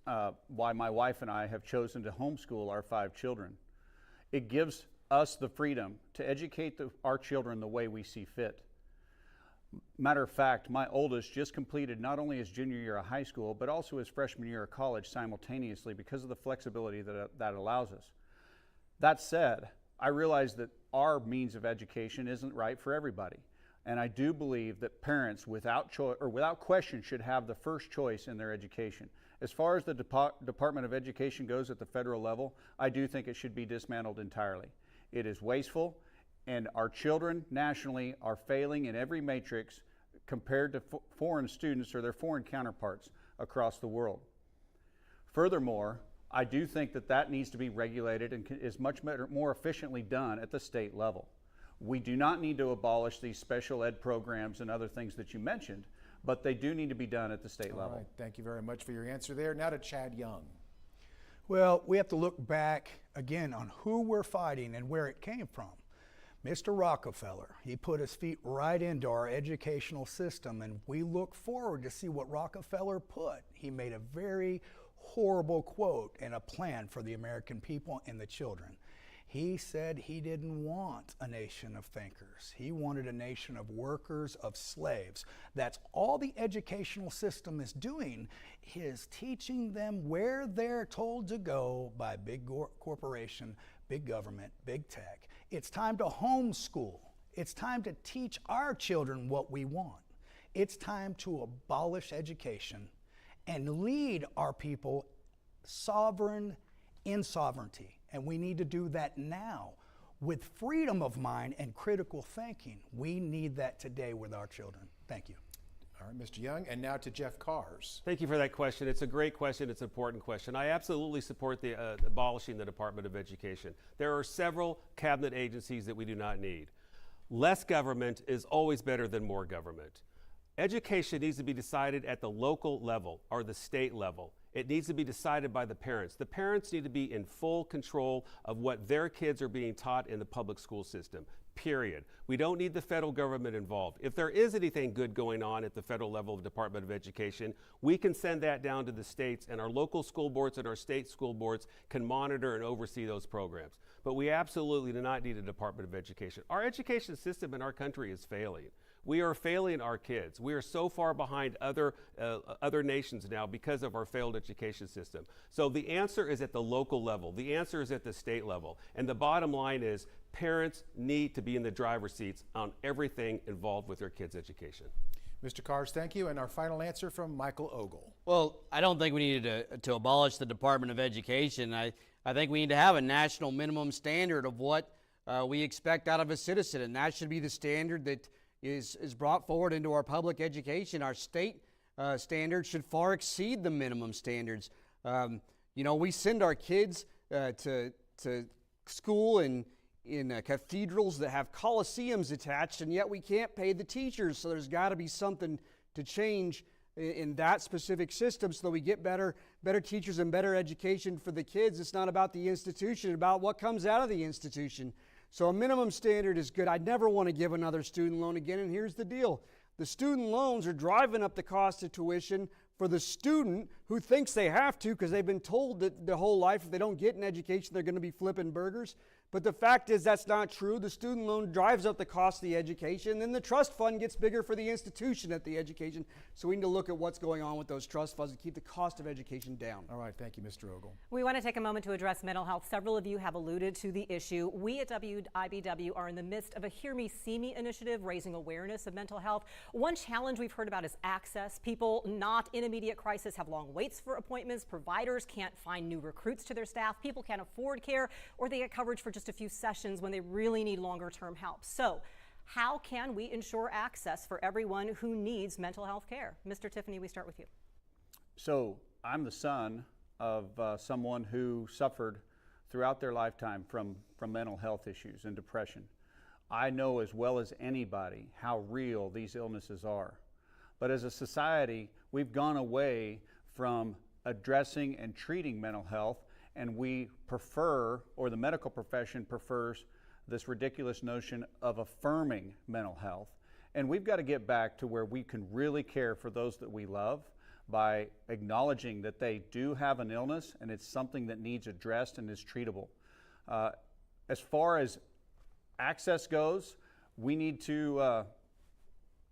why my wife and I have chosen to homeschool our 5 children. It gives us the freedom to educate our children the way we see fit. Matter of fact, my oldest just completed not only his junior year of high school, but also his freshman year of college simultaneously because of the flexibility that allows us. That said, I realize that our means of education isn't right for everybody. And I do believe that parents without question should have the first choice in their education. As far as the Department of Education goes at the federal level, I do think it should be dismantled entirely. It is wasteful And our children nationally are failing in every matrix compared to foreign students or their foreign counterparts across the world. Furthermore, I do think that that needs to be regulated and is much more efficiently done at the state level. We do not need to abolish these special ed programs and other things that you mentioned, but they do need to be done at the state level. All right, thank you very much for your answer there. Now to Chad Young. Well, we have to look back again on who we're fighting and where it came from. Mr. Rockefeller, he put his feet right into our educational system, and we look forward to see what Rockefeller put. He made a very horrible quote and a plan for the American people and the children. He said he didn't want a nation of thinkers. He wanted a nation of workers, of slaves. That's all the educational system is doing, is teaching them where they're told to go by big corporation, big government, big tech. It's time to homeschool. It's time to teach our children what we want. It's time to abolish education and lead our people in sovereignty. And we need to do that now with freedom of mind and critical thinking. We need that today with our children. Thank you. All right, Mr. Young, and now to Jeff Kahrs. Thank you for that question. It's a great question. It's an important question. I absolutely support the abolishing the Department of Education. There are several cabinet agencies that we do not need. Less government is always better than more government. Education needs to be decided at the local level or the state level. It needs to be decided by the parents. The parents need to be in full control of what their kids are being taught in the public school system, period. We don't need the federal government involved. If there is anything good going on at the federal level of Department of Education, we can send that down to the states, and our local school boards and our state school boards can monitor and oversee those programs. But we absolutely do not need a Department of Education. Our education system in our country is failing. We are failing our kids. We are so far behind other nations now because of our failed education system. So the answer is at the local level. The answer is at the state level. And the bottom line is parents need to be in the driver's seats on everything involved with their kids' education. Mr. Kahrs, thank you. And our final answer from Michael Ogle. Well, I don't think we needed to abolish the Department of Education. I think we need to have a national minimum standard of what we expect out of a citizen, and that should be the standard that is brought forward into our public education. Our state standards should far exceed the minimum standards. We send our kids to school in cathedrals that have coliseums attached, and yet we can't pay the teachers. So there's got to be something to change in that specific system so that we get better teachers and better education for the kids. It's not about the institution, it's about what comes out of the institution. So a minimum standard is good. I'd never want to give another student loan again, and here's the deal. The student loans are driving up the cost of tuition for the student who thinks they have to because they've been told that their whole life if they don't get an education, they're going to be flipping burgers. But the fact is that's not true. The student loan drives up the cost of the education, and the trust fund gets bigger for the institution at the education. So we need to look at what's going on with those trust funds and keep the cost of education down. All right, thank you, Mr. Ogle. We want to take a moment to address mental health. Several of you have alluded to the issue. We at WIBW are in the midst of a Hear Me, See Me initiative raising awareness of mental health. One challenge we've heard about is access. People not in immediate crisis have long waits for appointments. Providers can't find new recruits to their staff. People can't afford care, or they get coverage for just a few sessions when they really need longer-term help. So how can we ensure access for everyone who needs mental health care? Mr. Tiffany, we start with you. So I'm the son of someone who suffered throughout their lifetime from mental health issues and depression. I know as well as anybody how real these illnesses are. But as a society, we've gone away from addressing and treating mental health, and we prefer, or the medical profession prefers, this ridiculous notion of affirming mental health. And we've got to get back to where we can really care for those that we love by acknowledging that they do have an illness and it's something that needs addressed and is treatable. As far as access goes, we need to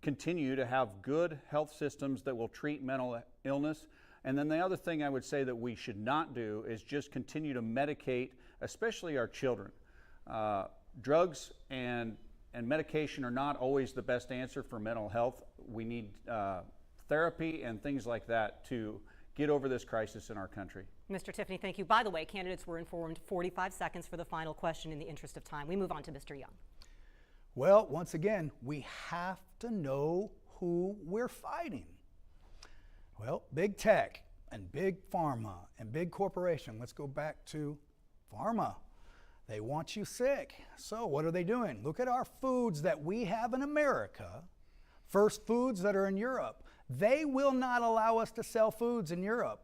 continue to have good health systems that will treat mental illness. And then the other thing I would say that we should not do is just continue to medicate, especially our children. Drugs and medication are not always the best answer for mental health. We need therapy and things like that to get over this crisis in our country. Mr. Tiffany, thank you. By the way, candidates were informed 45 seconds for the final question in the interest of time. We move on to Mr. Young. Well, once again, we have to know who we're fighting. Well, big tech and big pharma and big corporation. Let's go back to pharma. They want you sick. So what are they doing? Look at our foods that we have in America, first foods that are in Europe. They will not allow us to sell foods in Europe.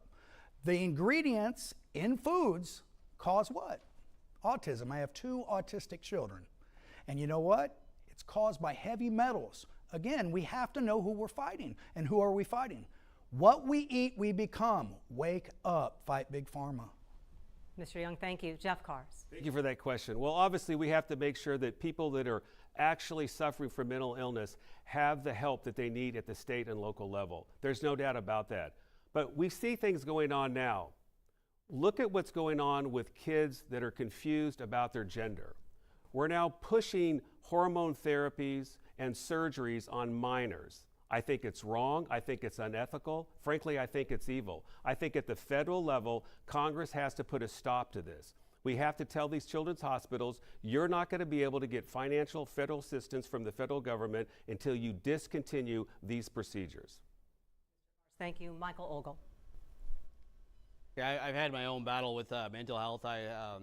The ingredients in foods cause what? Autism. I have 2 autistic children. And you know what? It's caused by heavy metals. Again, we have to know who we're fighting. And who are we fighting? What we eat, we become. Wake up, fight big pharma. Mr. Young, thank you. Jeff Kahrs. Thank you for that question. Well, obviously, we have to make sure that people that are actually suffering from mental illness have the help that they need at the state and local level. There's no doubt about that. But we see things going on now. Look at what's going on with kids that are confused about their gender. We're now pushing hormone therapies and surgeries on minors. I think it's wrong. I think it's unethical. Frankly, I think it's evil. I think at the federal level, Congress has to put a stop to this. We have to tell these children's hospitals, you're not going to be able to get financial federal assistance from the federal government until you discontinue these procedures. Thank you. Michael Ogle. Yeah, I've had my own battle with mental health. I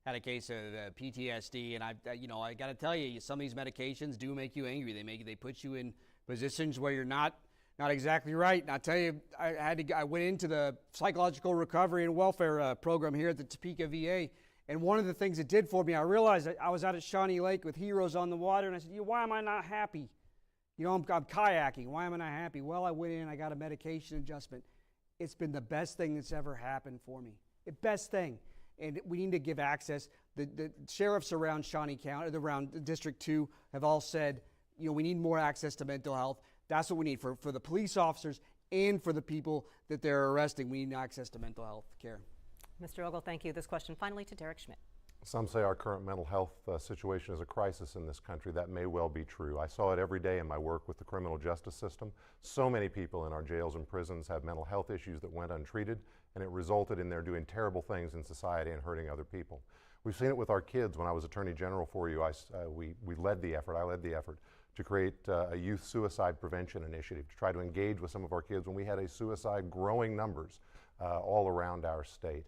had a case of PTSD, and I got to tell you, some of these medications do make you angry. They put you in positions where you're not exactly right. And I'll tell you, I went into the psychological recovery and welfare program here at the Topeka VA, and one of the things it did for me, I realized that I was out at Shawnee Lake with Heroes on the Water, and I said, why am I not happy? I'm kayaking. Why am I not happy? Well, I went in, I got a medication adjustment. It's been the best thing that's ever happened for me. The best thing. And we need to give access. The sheriffs around Shawnee County, around District 2, have all said, we need more access to mental health. That's what we need for the police officers and for the people that they're arresting. We need access to mental health care. Mr. Ogle, thank you. This question finally to Derek Schmidt. Some say our current mental health situation is a crisis in this country. That may well be true. I saw it every day in my work with the criminal justice system. So many people in our jails and prisons have mental health issues that went untreated, and it resulted in their doing terrible things in society and hurting other people. We've seen it with our kids. When I was Attorney General for you, we led the effort, I led the effort to create a youth suicide prevention initiative to try to engage with some of our kids when we had a suicide growing numbers all around our state.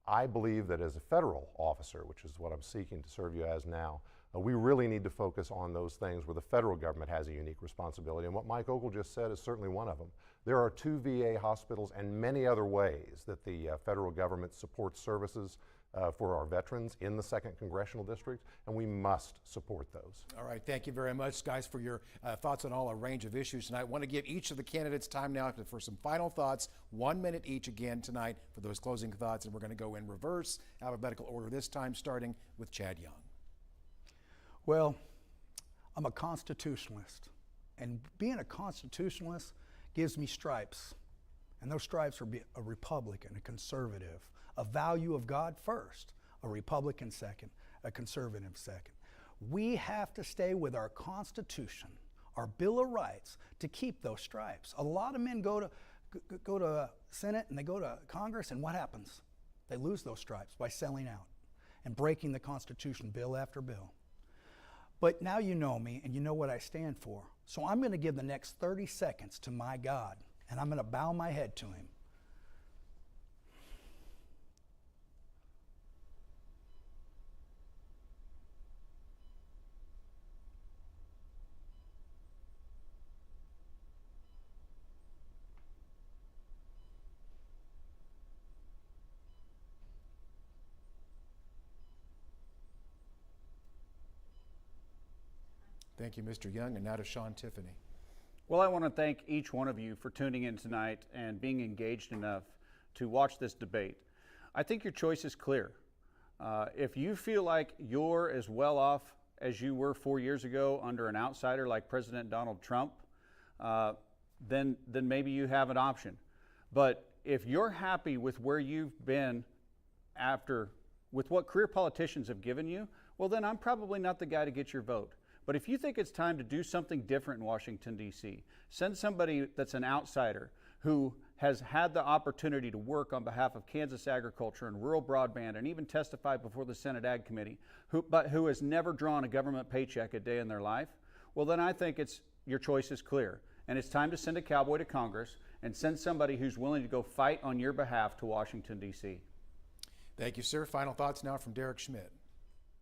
I believe that as a federal officer, which is what I'm seeking to serve you as now, we really need to focus on those things where the federal government has a unique responsibility. And what Mike Ogle just said is certainly one of them. There are 2 VA hospitals and many other ways that the federal government supports services for our veterans in the 2nd Congressional District, and we must support those. All right, thank you very much, guys, for your thoughts on all a range of issues tonight. I want to give each of the candidates time now for some final thoughts, 1 minute each again tonight for those closing thoughts, and we're going to go in reverse, alphabetical order this time, starting with Chad Young. Well, I'm a constitutionalist, and being a constitutionalist gives me stripes, and those stripes are a Republican, a conservative, a value of God first, a Republican second, a conservative second. We have to stay with our Constitution, our Bill of Rights, to keep those stripes. A lot of men go to Senate and they go to Congress, and what happens? They lose those stripes by selling out and breaking the Constitution bill after bill. But now you know me and you know what I stand for. So I'm going to give the next 30 seconds to my God, and I'm going to bow my head to him. Thank you, Mr. Young, and now to Sean Tiffany. Well, I want to thank each one of you for tuning in tonight and being engaged enough to watch this debate. I think your choice is clear. If you feel like you're as well off as you were 4 years ago under an outsider like President Donald Trump, then maybe you have an option. But if you're happy with where you've been with what career politicians have given you, well, then I'm probably not the guy to get your vote. But if you think it's time to do something different in Washington, D.C., send somebody that's an outsider who has had the opportunity to work on behalf of Kansas agriculture and rural broadband and even testify before the Senate Ag Committee, but who has never drawn a government paycheck a day in their life, well, then I think your choice is clear. And it's time to send a cowboy to Congress and send somebody who's willing to go fight on your behalf to Washington, D.C. Thank you, sir. Final thoughts now from Derek Schmidt.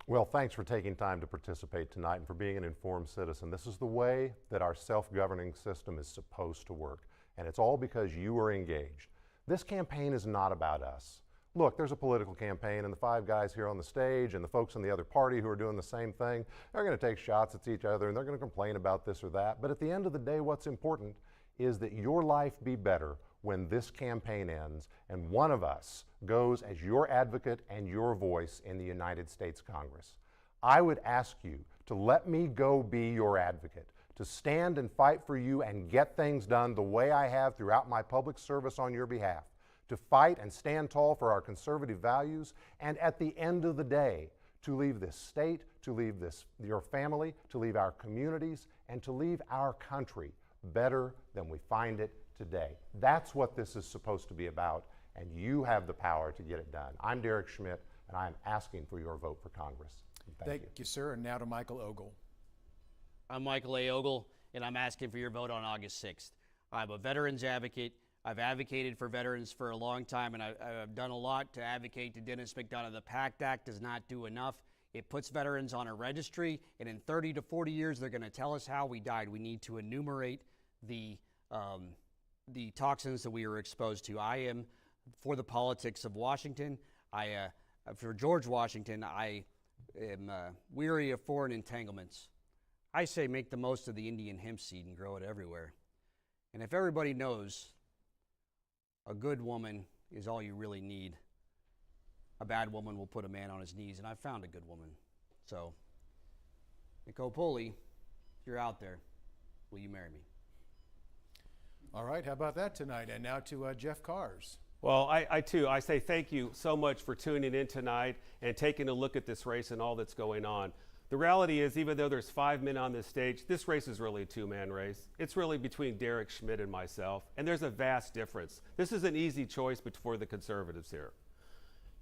Well, thanks for taking time to participate tonight and for being an informed citizen. This is the way that our self-governing system is supposed to work, and it's all because you are engaged. This campaign is not about us. Look, there's a political campaign, and the five guys here on the stage and the folks in the other party who are doing the same thing, they're going to take shots at each other and they're going to complain about this or that. But at the end of the day, what's important is that your life be better when this campaign ends and one of us goes as your advocate and your voice in the United States Congress. I would ask you to let me go be your advocate, to stand and fight for you and get things done the way I have throughout my public service on your behalf, to fight and stand tall for our conservative values, and at the end of the day, to leave this state, to leave your family, to leave our communities, and to leave our country better than we find it today. That's what this is supposed to be about, and you have the power to get it done. I'm Derek Schmidt, and I'm asking for your vote for Congress. Thank you, sir. And now to Michael Ogle. I'm Michael A. Ogle, and I'm asking for your vote on August 6th. I'm a veterans advocate. I've advocated for veterans for a long time, and I've done a lot to advocate to Dennis McDonough. The PACT Act does not do enough. It puts veterans on a registry, and in 30 to 40 years, they're going to tell us how we died. We need to enumerate the toxins that we were exposed to. I am for the politics of Washington. For George Washington, I am weary of foreign entanglements. I say make the most of the Indian hemp seed and grow it everywhere. And if everybody knows a good woman is all you really need, a bad woman will put a man on his knees, and I found a good woman. So, Nicole Poli, if you're out there, will you marry me? All right, how about that tonight? And now to Jeff Kahrs. Well, I say thank you so much for tuning in tonight and taking a look at this race and all that's going on. The reality is, even though there's 5 men on this stage, this race is really a 2-man race. It's really between Derek Schmidt and myself, and there's a vast difference. This is an easy choice for the conservatives here.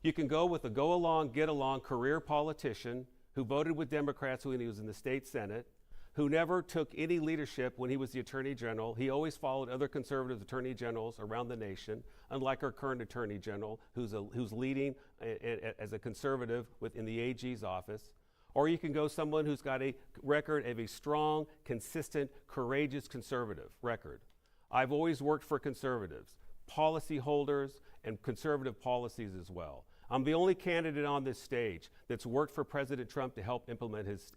You can go with a go-along, get-along career politician who voted with Democrats when he was in the state Senate, who never took any leadership when he was the Attorney General. He always followed other conservative Attorney Generals around the nation, unlike our current Attorney General, who's leading as a conservative within the AG's office. Or you can go someone who's got a record of a strong, consistent, courageous conservative record. I've always worked for conservatives, policy holders, and conservative policies as well. I'm the only candidate on this stage that's worked for President Trump to help implement his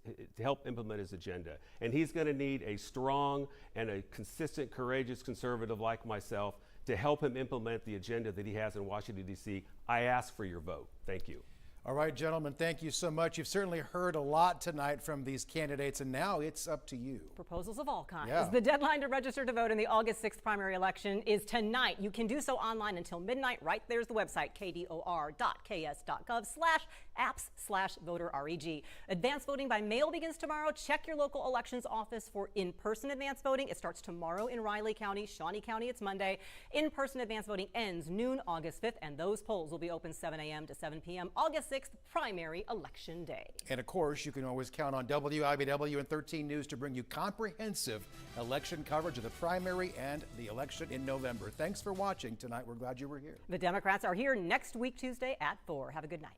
agenda. And he's going to need a strong and a consistent, courageous conservative like myself to help him implement the agenda that he has in Washington, D.C. I ask for your vote. Thank you. All right, gentlemen, thank you so much. You've certainly heard a lot tonight from these candidates, and now it's up to you. Proposals of all kinds. Yeah. The deadline to register to vote in the August 6th primary election is tonight. You can do so online until midnight. Right there's the website, kdor.ks.gov/apps/voterreg. Advance voting by mail begins tomorrow. Check your local elections office for in-person advance voting. It starts tomorrow in Riley County. Shawnee County, it's Monday. In-person advance voting ends noon August 5th, and those polls will be open 7 a.m. to 7 p.m. August 6th, primary election day. And of course, you can always count on WIBW and 13 News to bring you comprehensive election coverage of the primary and the election in November. Thanks for watching tonight. We're glad you were here. The Democrats are here next week, Tuesday at 4. Have a good night.